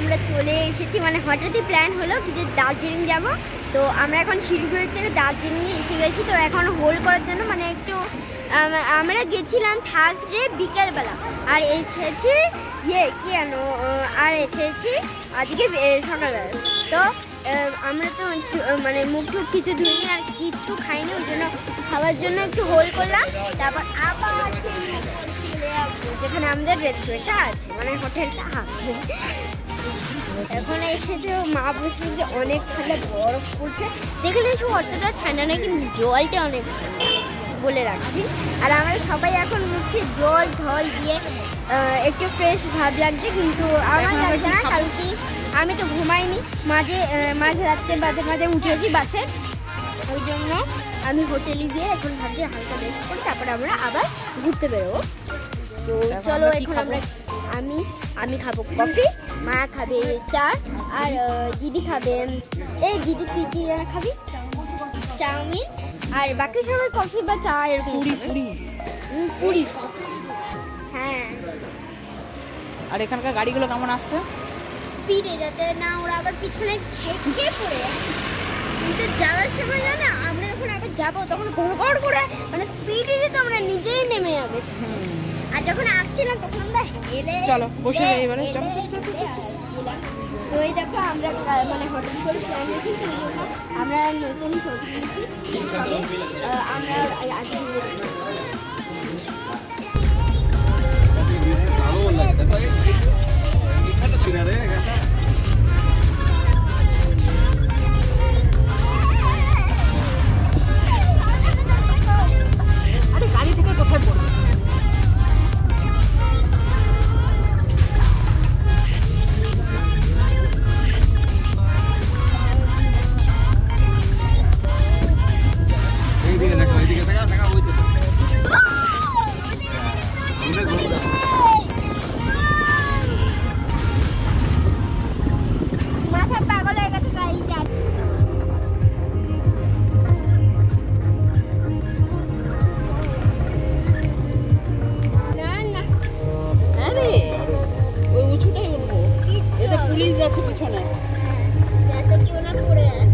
আমরা চলে এসেছি, মানে হঠাৎই প্ল্যান হলো যে দার্জিলিং যাব। তো আমরা এখন শিলিগুড়ি থেকে দার্জিলিংয়ে এসে গেছি। তো এখন হোল্ড করার জন্য মানে একটু আমরা গেছিলাম থার্সডে বিকেলবেলা, আর এসেছি এসেছি আজকে সকালবেলা। তো আমরা তো মানে মুখ টুক কিছু ধুইনি আর কিছু খাইনি, ওই জন্য খাওয়ার জন্য একটু হোল্ড করলাম। তারপর আবার যেখানে আমাদের রেস্টুরেন্টটা আছে, মানে হোটেলটা আছে, এখন এসেছে মা বলছে যে অনেক ঠান্ডা, বরফ পড়ছে। যেখানে এসে অতটা ঠান্ডা নয়, কিন্তু জলটা অনেক ঠান্ডা বলে রাখছি। আর আমরা সবাই এখন মুখে জল ঢল দিয়ে একটু ফ্রেশ ভাব লাগছে, কিন্তু আমার লাগছে না, কারণ কি আমি তো ঘুমাইনি, মাঝে রাত্রে মাঝে উঠেছি বাসে, ওই জন্য আমি হোটেলে গিয়ে এখন ভাবছি হালকা রেস্ট করি, তারপরে আমরা আবার ঘুরতে বেরোবো। তো চলো এখন আমি খাবো কফি, মা খাবে চা, আর দিদি খাবে, এই দিদি তুই কি খাবি? চাউমিন। আর বাকি সবাই কফি বা চা এরকম। পুরি। হ্যাঁ। আর এখানকার গাড়িগুলো কেমন আসছে? স্পিডে, যাতে না ওরা আবার পিছনে ঠেকে পড়ে। কিন্তু যাওয়ার সময় জানা আমরা যখন আবার যাবো তখন গড়গড় করে মানে স্পিডে যেতে আমরা নিজেই নেমে যাবে। আর যখন আসছিলাম তখন আমরা হেলে চলো বসে যাই এবারে। তো এই দেখো আমরা মানে হোটেল করে প্ল্যান করেছি, তো আমরা নতুন ছবি নিয়েছি আমরা আজকে। আরে গাড়ি থেকে কোথায় পড়বে? মাথা পাগল হয়ে গেছে গাড়িটা। না আরে ওই উঁচুটাই উঠবো, এতে পুলিশ যাচ্ছে পিছনে। যাতে কেউ না পড়ে যায়।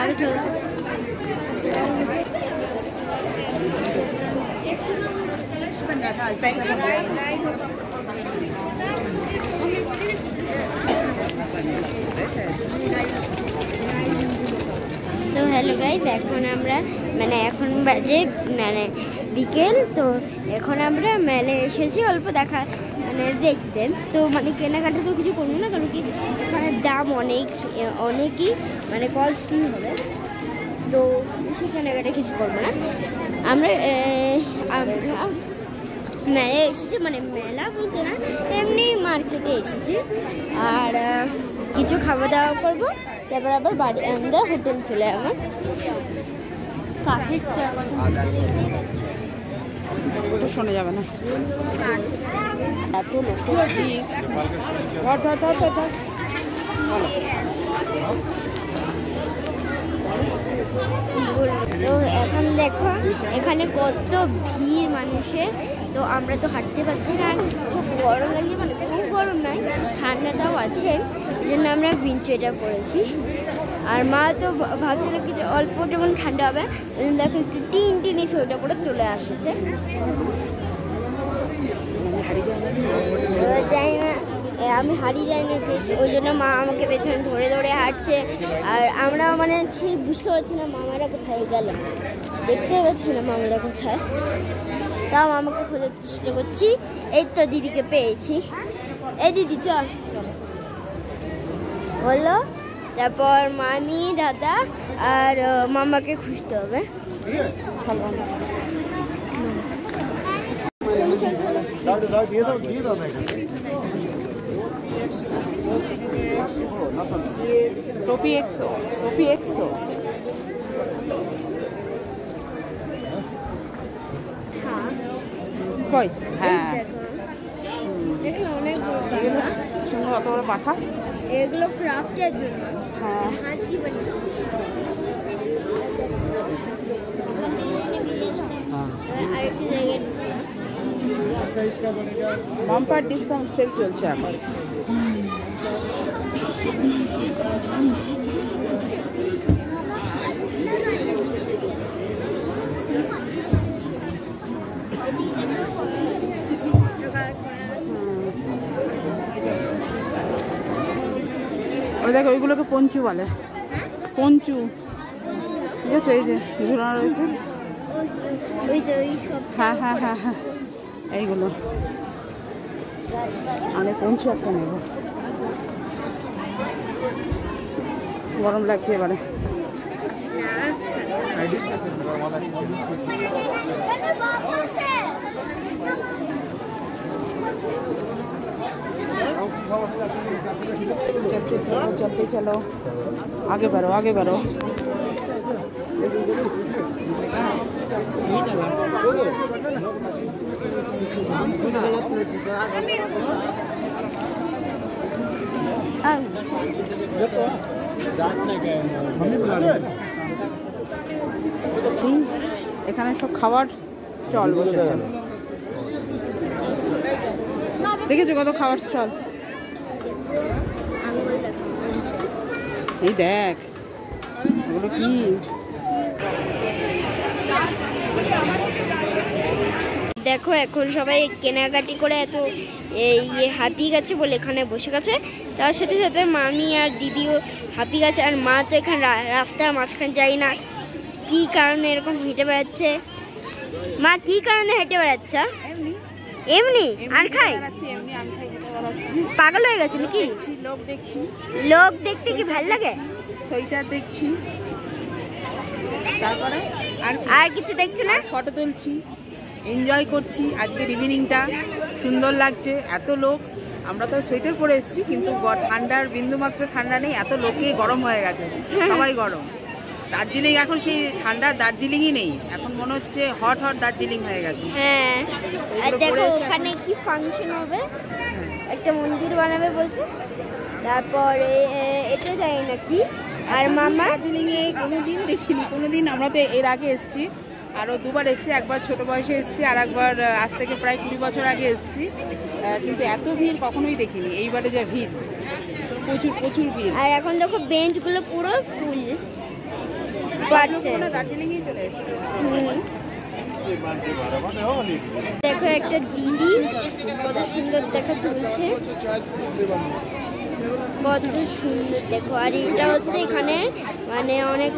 आगे चलो। তো হ্যালো গাইস, এখন আমরা মানে এখন বাজে মানে বিকেল। তো এখন আমরা মেলে এসেছি অল্প দেখা মানে দেখতে। তো মানে কেনাকাটা তো কিছু করবো না, কারণ কি মানে দাম অনেকই মানে কস্টলি হবে। তো বেশি কেনাকাটা কিছু করবো না। আমরা মেলে এসেছি, মানে মেলা বলতে না, এমনি মার্কেটে এসেছি। আর কিছু খাওয়া দাওয়া করবো, তারপর আবার বাড়ি আমাদের হোটেল চলে যাবো। কাঠের চা শোনা যাবে না, এত লোক। তো এখন দেখো এখানে কত ভিড় মানুষের। তো আমরা তো হাঁটতে পারছি না, খুব গরম লাগছে, মানে খুব গরম নয়, ঠান্ডাটাও আছে, এই জন্য আমরা উইন্টারটা পরেছি। আর মা তো ভাবছিল কি যে অল্প যখন ঠান্ডা হবে, ওই জন্য দেখো একটু টিনি সোয়েটার পরে চলে আসছে। যাই না, আমি হারিয়ে যাই না, ওই জন্য মা আমাকে পেছনে ধরে ধরে হাঁটছে। আর আমরা মানে ঠিক বুঝতে পারছি না মামারা কোথায় গেল, দেখতে পাচ্ছি না মামারা কোথায়, তাও আমাকে খোঁজার চেষ্টা করছি। এই তো দিদিকে পেয়েছি। এই দিদি চল বললো, তারপর মামি দাদা আর মামাকে খুঁজতে হবে। Sopi Exo. কই এই হ্যাঁ দেখো দেখো অনেক বড় এগুলো পাখা। সুন্দর অত বড় পাখা। এগুলো ক্রাফটের জন্য হ্যাঁ হাত কি বানিয়েছে আরেকটি জায়গায় বাম্পার ডিসকাউন্ট সেল চলছে এখন। কিছু চিত্রকার করা আছে। ওই দেখো ওইগুলোকে পঞ্চু বলে, পঞ্চু। ঠিক আছে, এই যে ঝুলানো রয়েছে। ওই যে ওই সব হ্যাঁ হ্যাঁ হ্যাঁ হ্যাঁ এইগুলো আমি পঞ্চু একটা নেব, গরম লাগছে এবারে। चलते चलो आगे बढ़ो आगे बढ़ो। এখানে সব খাবার স্টল বসেছে, দেখেছো কত খাবার স্টল। এই দেখ এগুলো কি, দেখো এখন সবাই কেনাকাটি করে এত ইয়ে হাঁপিয়ে গেছে বলে এখানে বসে গেছে। তার সাথে সাথে মামি আর দিদিও হাঁপিয়ে গেছে, আর মা তো এখানে রাস্তার মাঝখানে যায় না, কি কারণে এরকম হেঁটে বেড়াচ্ছে। মা কি কারণে হেঁটে বেড়াচ্ছে? এমনি আর খাই, পাগল হয়ে গেছে নাকি? লোক দেখছি, লোক দেখতে কি ভাল লাগে? সোয়েটার দেখছি, তারপরে আর কিছু দেখছো না? ফটো তুলছি, এনজয় করছি। আজকের ইভিনিংটা সুন্দর লাগছে, এত লোক। আমরা তো সোয়েটার পরে এসেছি, কিন্তু ঠান্ডার বিন্দুমাত্র ঠান্ডা নেই, এত লোকে গরম হয়ে গেছে, সবাই গরম। দার্জিলিং এখন সেই ঠান্ডা দার্জিলিংই নেই, এখন মনে হচ্ছে হট হট দার্জিলিং হয়ে গেছে। হ্যাঁ, আর দেখো ওখানে কি ফাংশন হবে, একটা মন্দির বানাবে বলছে, তারপরে এটা জানি না কি। আর মামা দার্জিলিংয়ে কোনোদিন দেখিনি, কোনোদিন। আমরা তো এর আগে এসেছি, আরও দুবার এসেছি, একবার ছোট বয়সে এসেছি, আর একবার আজ থেকে প্রায় 20 বছর আগে এসেছি, কিন্তু এত ভিড় কখনোই দেখিনি। এইবারে যা ভিড়, প্রচুর প্রচুর ভিড়। আর এখন দেখো বেঞ্চগুলো পুরো ফুল। দার্জিলিংয়ে চলে এসেছে। দেখো একটা দিদি কত সুন্দর দেখা তুলছে, কত সুন্দর দেখো। আর এটা হচ্ছে এখানে মানে অনেক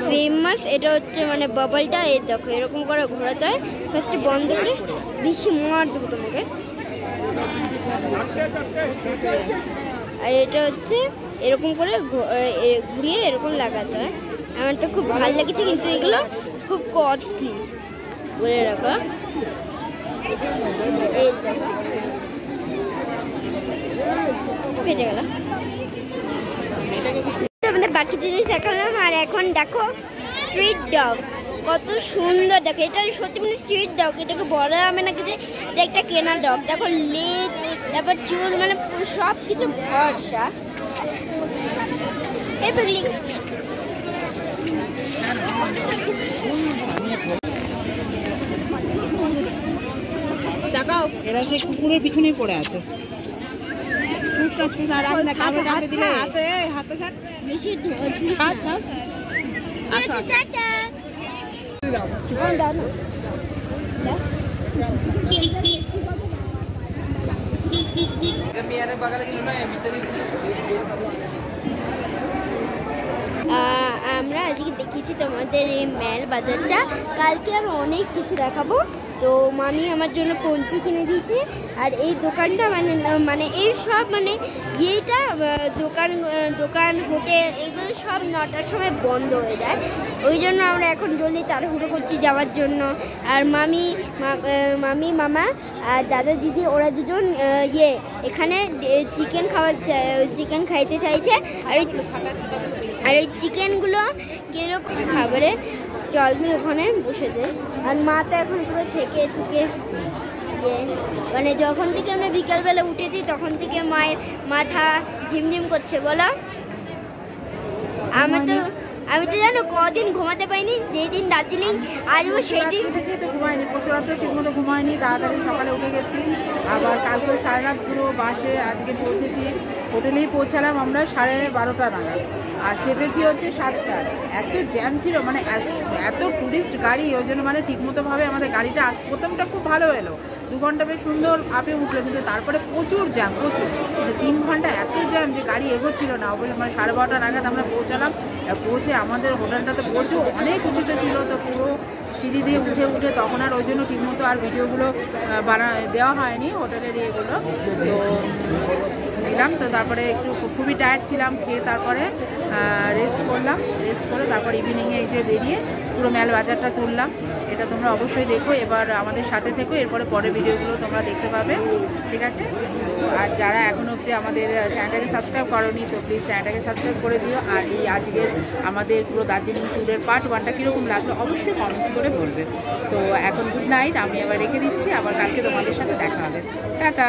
ফেমাস এটা হচ্ছে মানে বাবলটা। এই দেখো এরকম করে ঘোরাতে হয়, ফার্স্টে বন্ধ করে বেশি মার দেবো তোমাকে। আর এটা হচ্ছে এরকম করে ঘুরিয়ে এরকম লাগাতে হয়। আমার তো খুব ভালো লেগেছে, কিন্তু এগুলো খুব কস্টলি বলে রাখো। এই ফেটে গেল। আমাদের বাকি জিনিস দেখালাম, আর এখন দেখো স্ট্রিট ডগ কত সুন্দর। দেখো এটা সত্যি মানে স্ট্রিট ডগ, এটাকে বলা যাবে না যে এটা একটা কেনা ডগ। দেখো লেজ, তারপর চুল, মানে সব কিছু ভরসা। এই পাগলি টাকাও এরা সেই কুকুরের পিছনেই পড়ে আছে। চুষ না রাখ না, কামড়ে কামড়ে দিলে হাতে ছাড়, বেশি ছাড় ছাড়। আচ্ছা টাটা দাও না। আমরা আজকে দেখিয়েছি তোমাদের এই মেল বাজারটা, কালকে আর অনেক কিছু দেখাবো। তো মামি আমার জন্য পঞ্চু কিনে দিয়েছে। আর এই দোকানটা মানে এই সব মানে এইটা দোকান হোটেল এগুলো সব 9টার সময় বন্ধ হয়ে যায়, ওই জন্য আমরা এখন জলদি তাড়াহুড়ো করছি যাওয়ার জন্য। আর মামি মামা আর দাদা দিদি ওরা দুজন এখানে চিকেন খাইতে চাইছে। আর এই চিকেনগুলো কীরকম খাবারে স্টলগুলো ওখানে বসেছে। আর মা তো এখন পুরো থেকে মানে যখন থেকে আমরা বিকালবেলা উঠেছি তখন থেকে মায়ের মাথা ঝিমঝিম করছে বলো। আমি তো জানো কদিন ঘুমাতে পাইনি, যেই দিন দার্জিলিং আসবো সেই দিন থেকে তো ঘুমাইনি, পরশু রাত্রে ঠিক মতো ঘুমাইনি, তাড়াতাড়ি সকালে উঠে গেছি। আবার কালকে সারা রাত পুরো বাসে আজকে পৌঁছেছি। হোটেলেই পৌঁছালাম আমরা 12:30 নাগাদ, আর চেপেছি হচ্ছে 7টায়। এত জ্যাম ছিল, মানে এত টুরিস্ট গাড়ি, ওই জন্য মানে ঠিকমতোভাবে আমাদের গাড়িটা প্রথমটা খুব ভালো এলো, 2 ঘন্টা বেশ সুন্দর আপে উঠলো, কিন্তু তারপরে প্রচুর জ্যাম, প্রচুর মানে 3 ঘন্টা এত জ্যাম যে গাড়ি এগোচ্ছিল না। মানে 12:30 নাগাদ আমরা পৌঁছালাম। পৌঁছে আমাদের হোটেলটাতে প্রচুর অনেক উঁচুতে ছিল, তো পুরো সিঁড়ি দিয়ে উঠে তখন আর ওই জন্য ঠিকমতো আর ভিডিওগুলো দেওয়া হয়নি হোটেলের ইয়েগুলো। তো দিলাম, তো তারপরে একটু খুবই টায়ার্ড ছিলাম, খেয়ে তারপরে রেস্ট করে তারপর ইভিনিংয়ে এই যে বেরিয়ে পুরো ম্যাল বাজারটা তুললাম। এটা তোমরা অবশ্যই দেখো, এবার আমাদের সাথে থেকো, এরপরে পরের ভিডিওগুলো তোমরা দেখতে পাবে, ঠিক আছে? তো আর যারা এখনও অবধি আমাদের চ্যানেলটাকে সাবস্ক্রাইব করোনি তো প্লিজ চ্যানেলটাকে সাবস্ক্রাইব করে দিও। আর এই আজকের আমাদের পুরো দার্জিলিং ট্যুরের পার্ট 1টা কীরকম লাগলো অবশ্যই কমেন্টস করে বলবে। তো এখন গুড নাইট, আমি আবার রেখে দিচ্ছি, আবার কালকে তোমাদের সাথে দেখা হবে। টাটা।